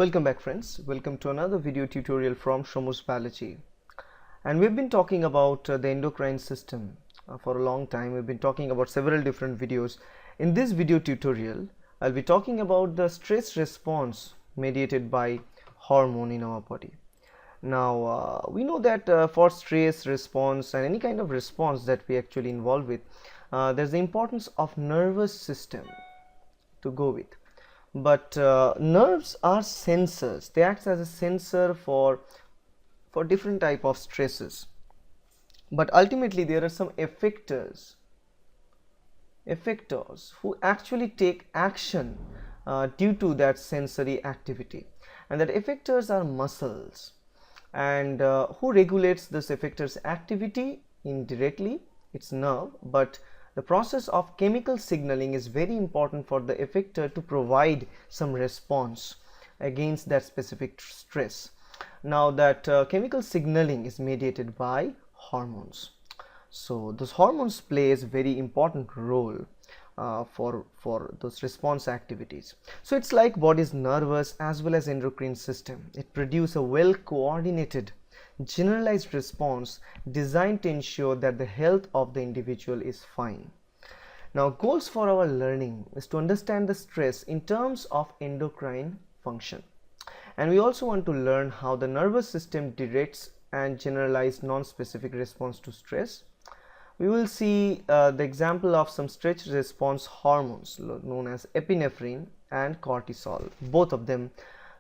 Welcome back friends, welcome to another video tutorial from Shomu's Biology. And we've been talking about the endocrine system for a long time. We've been talking about several different videos. In this video tutorial, I'll be talking about the stress response mediated by hormone in our body. Now we know that for stress response and any kind of response that we actually involve with, there's the importance of nervous system to go with. But nerves are sensors. They act as a sensor for different type of stresses. But ultimately there are some effectors who actually take action due to that sensory activity, and that effectors are muscles. And who regulates this effectors activity indirectly? It's nerve, but the process of chemical signaling is very important for the effector to provide some response against that specific stress. Now that chemical signaling is mediated by hormones. So those hormones plays very important role for those response activities. So it's like body's nervous as well as endocrine system. It produces a well coordinated generalized response designed to ensure that the health of the individual is fine. Now goals for our learning is to understand the stress in terms of endocrine function, and we also want to learn how the nervous system directs and generalized non-specific response to stress. We will see the example of some stress response hormones known as epinephrine and cortisol. Both of them,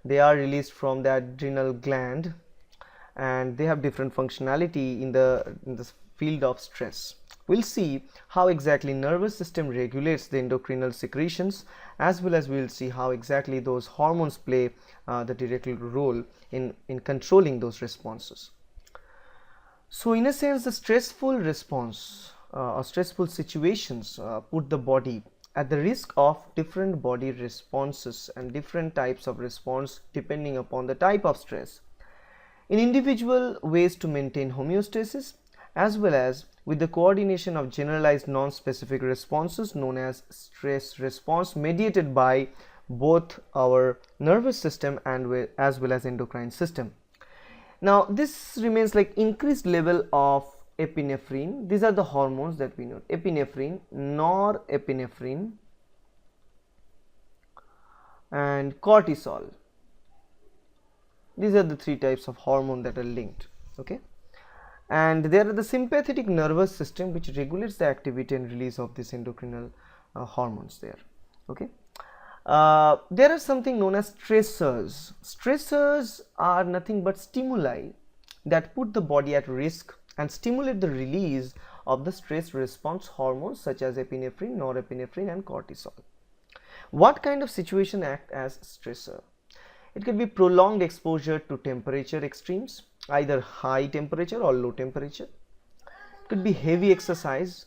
they are released from the adrenal gland, and they have different functionality in the field of stress. We'll see how exactly nervous system regulates the endocrinal secretions, as well as we'll see how exactly those hormones play the direct role in controlling those responses. So in a sense, the stressful response or stressful situations put the body at the risk of different body responses and different types of response depending upon the type of stress, in individual ways to maintain homeostasis, as well as with the coordination of generalized non-specific responses known as stress response mediated by both our nervous system and as well as endocrine system. Now this remains like increased level of epinephrine. These are the hormones that we know: epinephrine, norepinephrine, and cortisol. These are the three types of hormone that are linked. Okay. And there are the sympathetic nervous system which regulates the activity and release of these endocrinal hormones there. Okay. There are something known as stressors. Stressors are nothing but stimuli that put the body at risk and stimulate the release of the stress response hormones such as epinephrine, norepinephrine, and cortisol. What kind of situation act as stressor? It could be prolonged exposure to temperature extremes, either high temperature or low temperature. It could be heavy exercise,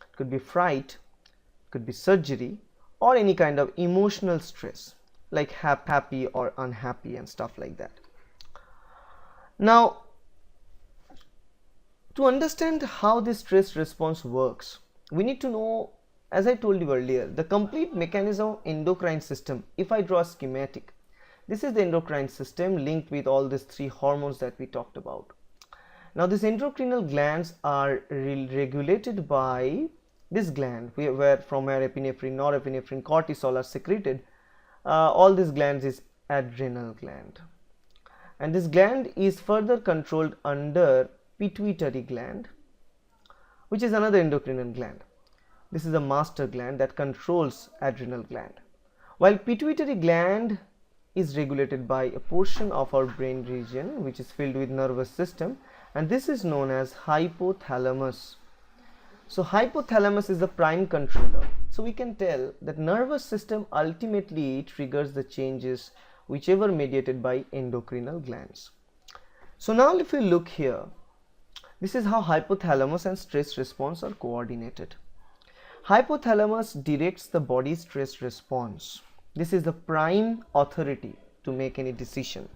it could be fright, it could be surgery, or any kind of emotional stress like happy or unhappy and stuff like that. Now, to understand how this stress response works, we need to know, as I told you earlier, the complete mechanism of endocrine system. If I draw a schematic, this is the endocrine system linked with all these three hormones that we talked about. Now these endocrinal glands are regulated by this gland from where epinephrine, norepinephrine, cortisol are secreted. All these glands is adrenal gland, and this gland is further controlled under pituitary gland, which is another endocrine gland. This is a master gland that controls adrenal gland, while pituitary gland is regulated by a portion of our brain region which is filled with nervous system, and this is known as hypothalamus. So hypothalamus is the prime controller. So we can tell that nervous system ultimately triggers the changes whichever mediated by endocrinal glands. So now if we look here, this is how hypothalamus and stress response are coordinated. Hypothalamus directs the body's stress response. This is the prime authority to make any decision.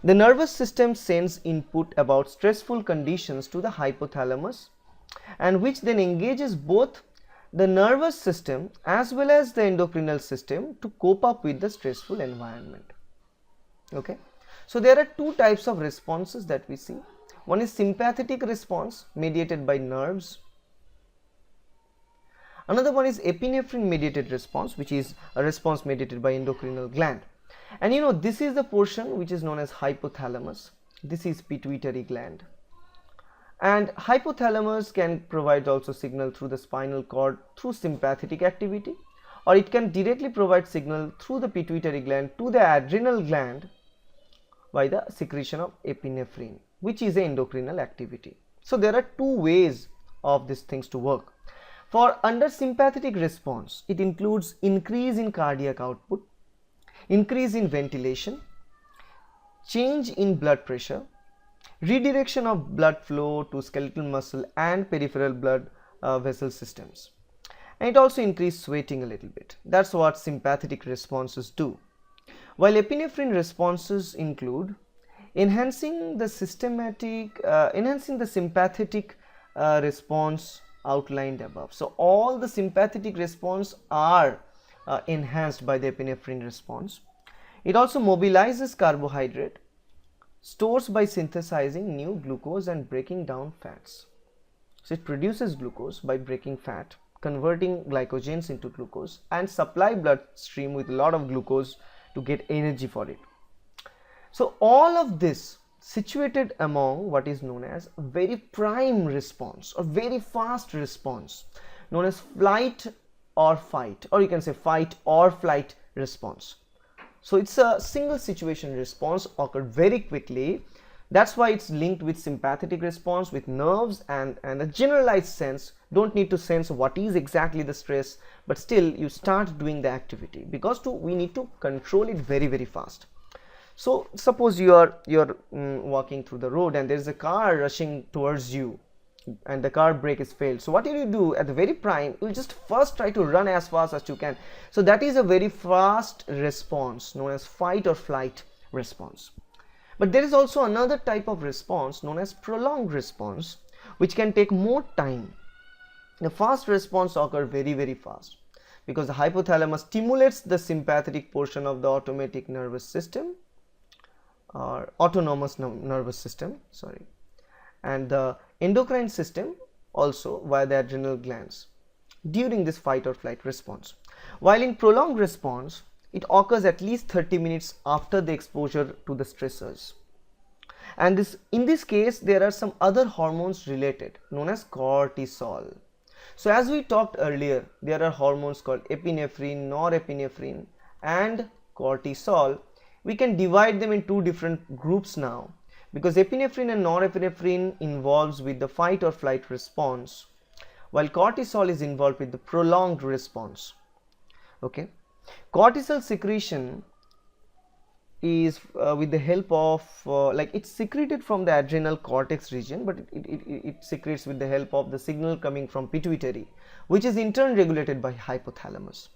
The nervous system sends input about stressful conditions to the hypothalamus, and which then engages both the nervous system as well as the endocrinal system to cope up with the stressful environment. Okay, so there are two types of responses that we see. One is sympathetic response mediated by nerves. Another one is epinephrine mediated response, which is a response mediated by endocrinal gland. And you know, this is the portion which is known as hypothalamus. This is pituitary gland. And hypothalamus can provide also signal through the spinal cord through sympathetic activity, or it can directly provide signal through the pituitary gland to the adrenal gland by the secretion of epinephrine, which is an endocrinal activity. So there are two ways of these things to work. For under sympathetic response, it includes increase in cardiac output, increase in ventilation, change in blood pressure, redirection of blood flow to skeletal muscle and peripheral blood vessel systems, and it also increases sweating a little bit. That's what sympathetic responses do. While epinephrine responses include enhancing the sympathetic response outlined above. So all the sympathetic response are enhanced by the epinephrine response. It also mobilizes carbohydrate, stores by synthesizing new glucose and breaking down fats. So it produces glucose by breaking fat, converting glycogens into glucose, and supply bloodstream with a lot of glucose to get energy for it. So all of this situated among what is known as very prime response or very fast response, known as flight or fight, or you can say fight or flight response. So it's a single situation response occurred very quickly. That's why it's linked with sympathetic response with nerves and a generalized sense. Don't need to sense what is exactly the stress, but still you start doing the activity, because we need to control it very, very fast. So suppose you're walking through the road and there's a car rushing towards you and the car brake is failed. So what will you do at the very prime? You just first try to run as fast as you can. So that is a very fast response known as fight or flight response. But there is also another type of response known as prolonged response, which can take more time. The fast response occurs very, very fast because the hypothalamus stimulates the sympathetic portion of the automatic nervous system or autonomous nervous system, and the endocrine system also via the adrenal glands during this fight or flight response. While in prolonged response, it occurs at least 30 minutes after the exposure to the stressors. And in this case, there are some other hormones related known as cortisol. So as we talked earlier, there are hormones called epinephrine, norepinephrine and cortisol. We can divide them in two different groups now, because epinephrine and norepinephrine involves with the fight or flight response, while cortisol is involved with the prolonged response. Okay, cortisol secretion is with the help of it's secreted from the adrenal cortex region, but it secretes with the help of the signal coming from pituitary, which is in turn regulated by hypothalamus.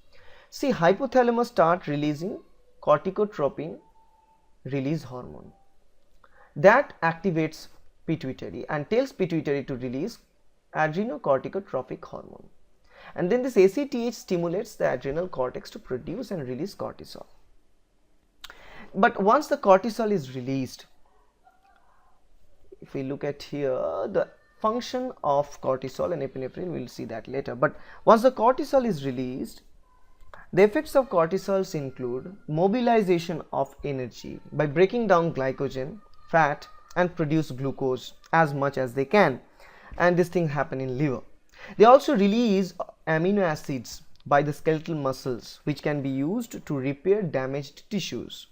See, hypothalamus start releasing corticotrophin release hormone that activates pituitary and tells pituitary to release adrenocorticotrophic hormone, and then this ACTH stimulates the adrenal cortex to produce and release cortisol. But once the cortisol is released, if we look at here the function of cortisol and epinephrine, we will see that later, but once the cortisol is released, the effects of cortisols include mobilization of energy by breaking down glycogen, fat, and produce glucose as much as they can, and this thing happen in liver. They also release amino acids by the skeletal muscles, which can be used to repair damaged tissues,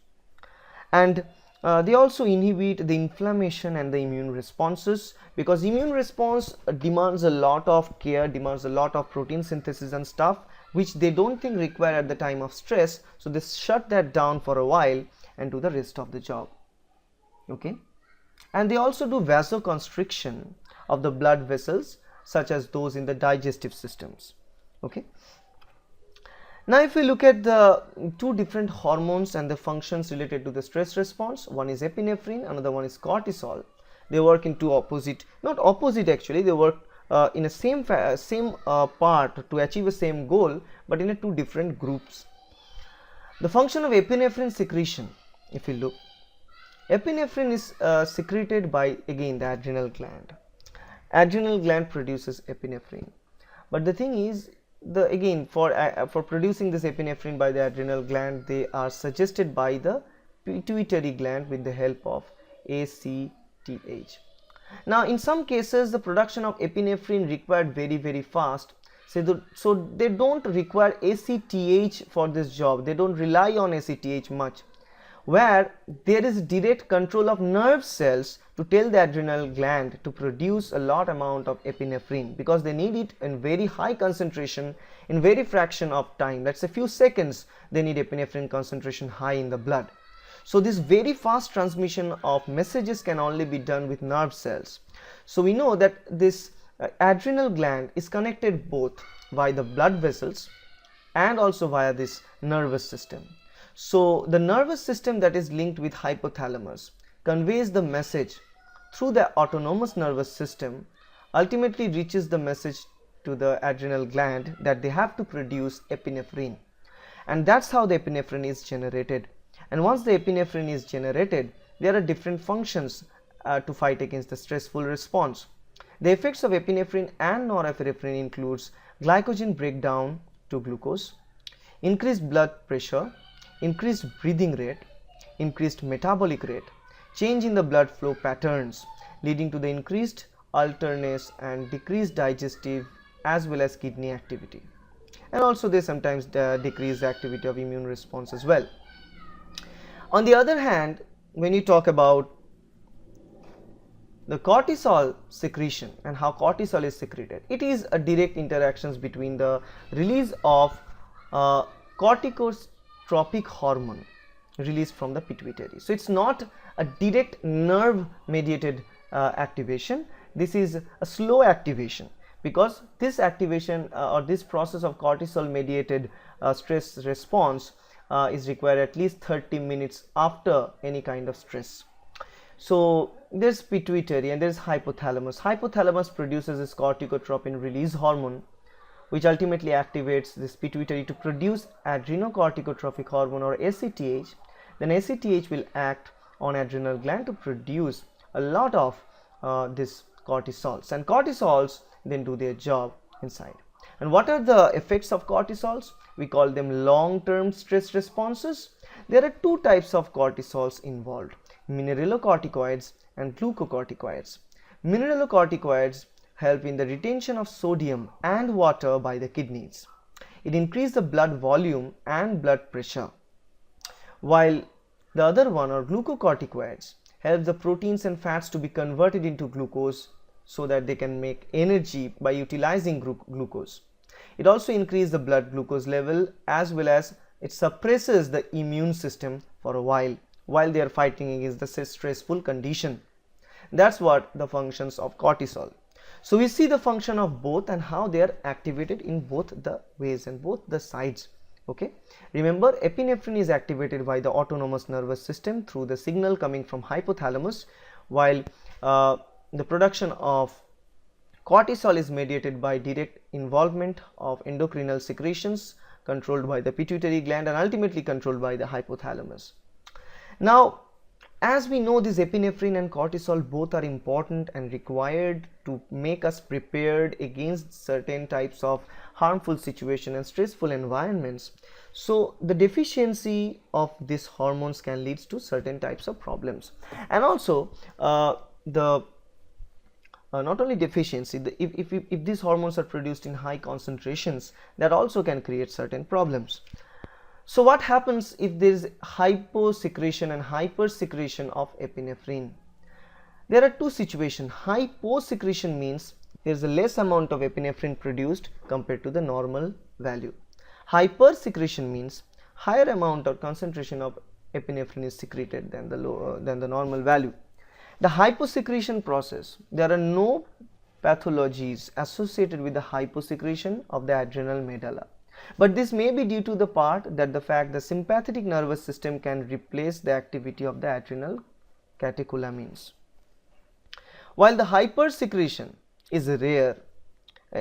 and they also inhibit the inflammation and the immune responses, because immune response demands a lot of care, demands a lot of protein synthesis and stuff, which they don't think require at the time of stress. So they shut that down for a while and do the rest of the job. Okay, and they also do vasoconstriction of the blood vessels, such as those in the digestive systems. Okay, now if we look at the two different hormones and the functions related to the stress response, one is epinephrine, another one is cortisol. They work in two opposite, not opposite actually, they work in a same part to achieve a same goal, but in a two different groups. The function of epinephrine secretion, if we look, Epinephrine is secreted by again the adrenal gland. Adrenal gland produces epinephrine, but the thing is, again for producing this epinephrine by the adrenal gland, they are suggested by the pituitary gland with the help of ACTH. Now in some cases the production of epinephrine required very fast, so they don't require ACTH for this job, they don't rely on ACTH much, where there is direct control of nerve cells to tell the adrenal gland to produce a lot amount of epinephrine, because they need it in very high concentration in very fraction of time. Let's say few seconds they need epinephrine concentration high in the blood. So this very fast transmission of messages can only be done with nerve cells. So we know that this adrenal gland is connected both via the blood vessels and also via this nervous system. So the nervous system that is linked with hypothalamus conveys the message through the autonomous nervous system, ultimately reaches the message to the adrenal gland that they have to produce epinephrine, and that's how the epinephrine is generated. And once the epinephrine is generated, there are different functions to fight against the stressful response. The effects of epinephrine and norepinephrine includes glycogen breakdown to glucose, increased blood pressure, increased breathing rate, increased metabolic rate, change in the blood flow patterns leading to the increased alertness and decreased digestive as well as kidney activity, and also they sometimes decrease the activity of immune response as well. On the other hand, when you talk about the cortisol secretion and how cortisol is secreted, it is a direct interactions between the release of corticotrophic hormone released from the pituitary. So it's not a direct nerve mediated activation. This is a slow activation, because this activation or this process of cortisol mediated stress response is required at least 30 minutes after any kind of stress. So there's pituitary and there's hypothalamus. Hypothalamus produces this corticotrophin release hormone, which ultimately activates this pituitary to produce adrenocorticotrophic hormone or ACTH. Then ACTH will act on adrenal gland to produce a lot of this cortisols, and cortisols then do their job inside. And what are the effects of cortisols? We call them long-term stress responses. There are two types of cortisols involved: mineralocorticoids and glucocorticoids. Mineralocorticoids help in the retention of sodium and water by the kidneys. It increases the blood volume and blood pressure, while the other one, or glucocorticoids, help the proteins and fats to be converted into glucose so that they can make energy by utilizing glucose. It also increases the blood glucose level, as well as it suppresses the immune system for a while they are fighting against the stressful condition. That's what the functions of cortisol. So we see the function of both and how they are activated in both the ways and both the sides. Okay, remember, epinephrine is activated by the autonomous nervous system through the signal coming from hypothalamus, while the production of cortisol is mediated by direct involvement of endocrinal secretions controlled by the pituitary gland and ultimately controlled by the hypothalamus. Now, as we know, this epinephrine and cortisol both are important and required to make us prepared against certain types of harmful situations and stressful environments. So the deficiency of these hormones can lead to certain types of problems, and also not only deficiency, if these hormones are produced in high concentrations, that also can create certain problems. So what happens if there is hyposecretion and hypersecretion of epinephrine? There are two situations. Hyposecretion means there is a less amount of epinephrine produced compared to the normal value. Hypersecretion means higher amount or concentration of epinephrine is secreted than the normal value. The hyposecretion process, there are no pathologies associated with the hyposecretion of the adrenal medulla. But this may be due to the fact the sympathetic nervous system can replace the activity of the adrenal catecholamines. While the hypersecretion is rare,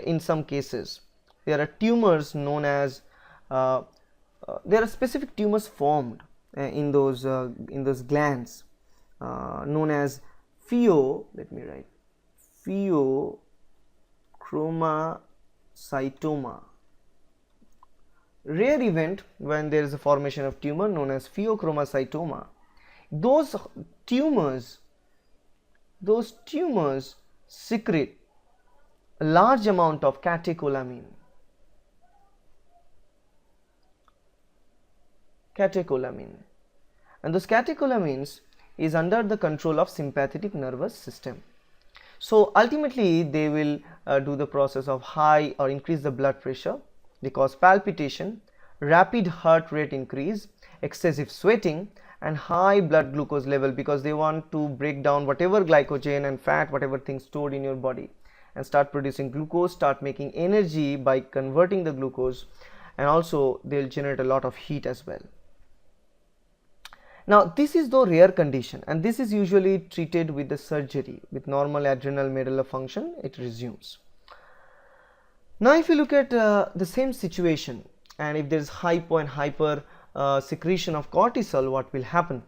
in some cases there are tumors known as there are specific tumors formed in those glands, known as pheochromocytoma. Rare event when there is a formation of tumor known as pheochromocytoma. Those tumors secrete a large amount of catecholamine. And those catecholamines is under the control of sympathetic nervous system. So ultimately they will do the process of high or increase the blood pressure. They cause palpitation, rapid heart rate increase, excessive sweating, and high blood glucose level, because they want to break down whatever glycogen and fat, whatever things stored in your body, and start producing glucose, start making energy by converting the glucose, and also they will generate a lot of heat as well. Now this is the rare condition, and this is usually treated with the surgery. With normal adrenal medulla function, it resumes. Now if you look at the same situation, and if there is hypo and hyper secretion of cortisol, what will happen?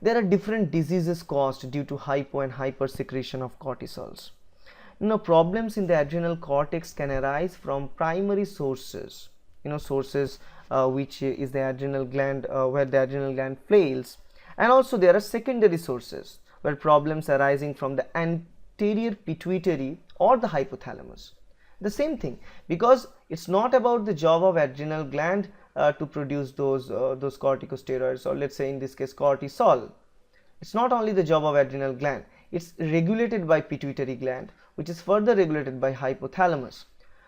There are different diseases caused due to hypo and hypersecretion of cortisols. Problems in the adrenal cortex can arise from primary sources, which is the adrenal gland, where the adrenal gland fails, and also there are secondary sources where problems arising from the anterior pituitary or the hypothalamus. The same thing, because it's not about the job of adrenal gland to produce those corticosteroids, or let's say in this case cortisol. It's not only the job of adrenal gland, it's regulated by pituitary gland, which is further regulated by hypothalamus.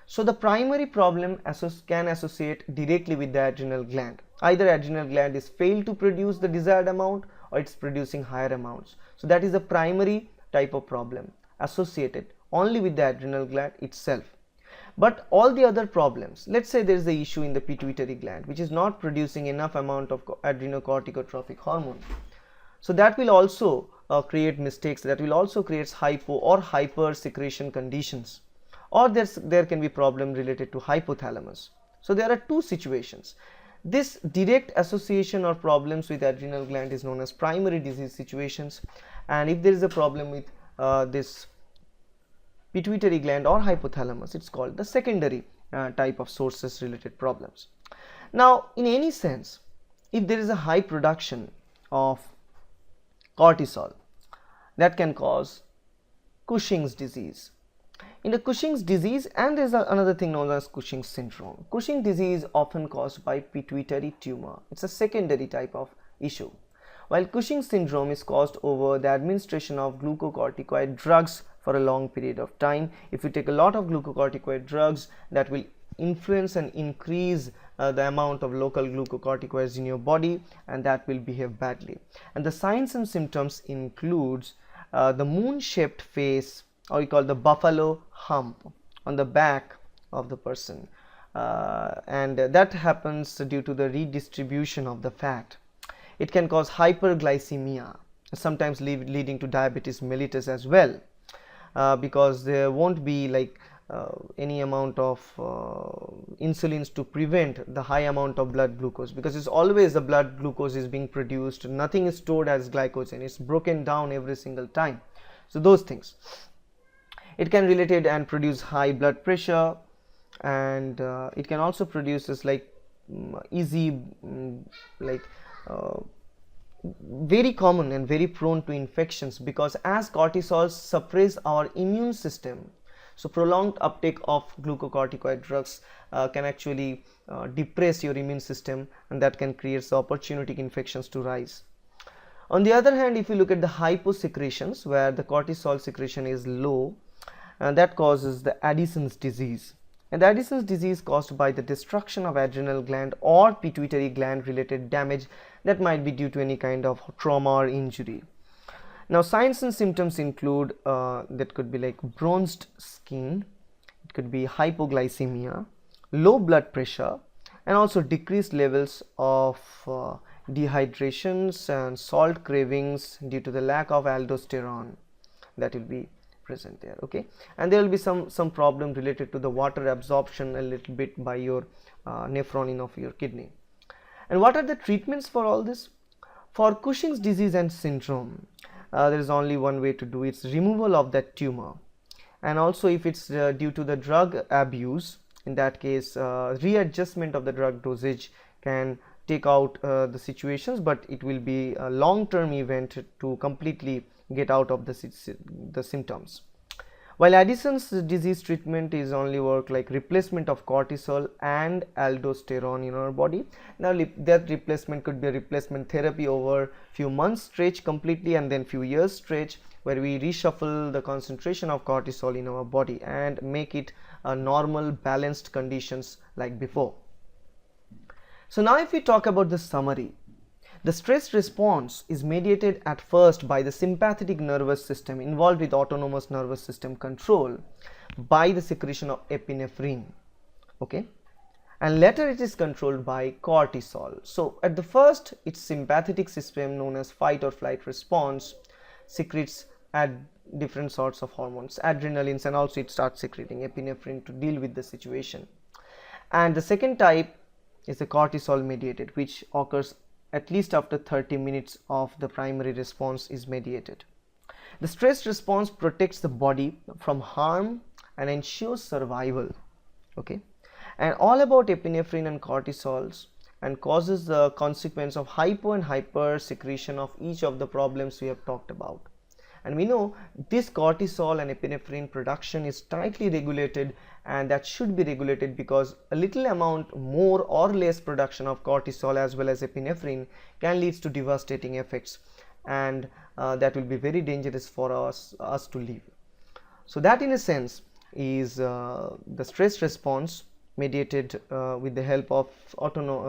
So the primary problem can associate directly with the adrenal gland. Either adrenal gland is failed to produce the desired amount, or it's producing higher amounts. So that is the primary type of problem associated only with the adrenal gland itself. But all the other problems, let's say there is the issue in the pituitary gland which is not producing enough amount of adrenocorticotrophic hormone. So that will also create mistakes, that will also create hypo or hypersecretion conditions, or there can be problem related to hypothalamus. So there are two situations. This direct association or problems with adrenal gland is known as primary disease situations, and if there is a problem with this pituitary gland or hypothalamus, it's called the secondary type of sources related problems. Now in any sense, if there is a high production of cortisol, that can cause Cushing's disease. In the Cushing's disease, and there is another thing known as Cushing's syndrome. Cushing disease is often caused by pituitary tumor. It's a secondary type of issue, while Cushing's syndrome is caused over the administration of glucocorticoid drugs for a long period of time. If you take a lot of glucocorticoid drugs, that will influence and increase the amount of local glucocorticoids in your body, and that will behave badly. And the signs and symptoms includes the moon-shaped face, or we call the buffalo hump on the back of the person, and that happens due to the redistribution of the fat. It can cause hyperglycemia, sometimes leading to diabetes mellitus as well, because there won't be like any amount of insulins to prevent the high amount of blood glucose, because it's always the blood glucose is being produced, nothing is stored as glycogen, it's broken down every single time. So those things. It can relate it and produce high blood pressure, and it can also produce this like very common and very prone to infections, because as cortisol suppress our immune system, so prolonged uptake of glucocorticoid drugs can actually depress your immune system, and that can create opportunistic infections to rise. On the other hand, if you look at the hyposecretions, where the cortisol secretion is low, and that causes the Addison's disease. And the Addison's disease caused by the destruction of adrenal gland or pituitary gland related damage that might be due to any kind of trauma or injury. Now signs and symptoms include that could be like bronzed skin, it could be hypoglycemia, low blood pressure, and also decreased levels of dehydrations and salt cravings due to the lack of aldosterone that will be present there. Okay, and there will be some problem related to the water absorption a little bit by your nephron of your kidney. And what are the treatments for all this? For Cushing's disease and syndrome, there is only one way to do it. It's removal of that tumor. And also if it's due to the drug abuse, in that case readjustment of the drug dosage can take out the situations, but it will be a long-term event to completely get out of the symptoms. While Addison's disease treatment is only work like replacement of cortisol and aldosterone in our body. Now that replacement could be a replacement therapy over few months stretch completely, and then few years stretch, where we reshuffle the concentration of cortisol in our body and make it a normal balanced conditions like before. So now if we talk about the summary, the stress response is mediated at first by the sympathetic nervous system involved with autonomous nervous system control by the secretion of epinephrine, okay, and later it is controlled by cortisol. So at the first, its sympathetic system known as fight or flight response secretes at different sorts of hormones, adrenalines, and also it starts secreting epinephrine to deal with the situation. And the second type is the cortisol mediated, which occurs at least after 30 minutes of the primary response is mediated. The stress response protects the body from harm and ensures survival, okay, and all about epinephrine and cortisols, and causes the consequence of hypo and hypersecretion of each of the problems we have talked about. And we know this cortisol and epinephrine production is tightly regulated, and that should be regulated because a little amount more or less production of cortisol as well as epinephrine can lead to devastating effects, and that will be very dangerous for us to live. So that in a sense is the stress response mediated with the help of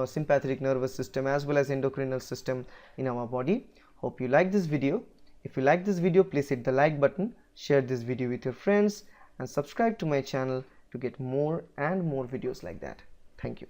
sympathetic nervous system as well as endocrinal system in our body. Hope you like this video. If you like this video, please hit the like button, share this video with your friends, and subscribe to my channel to get more and more videos like that. Thank you.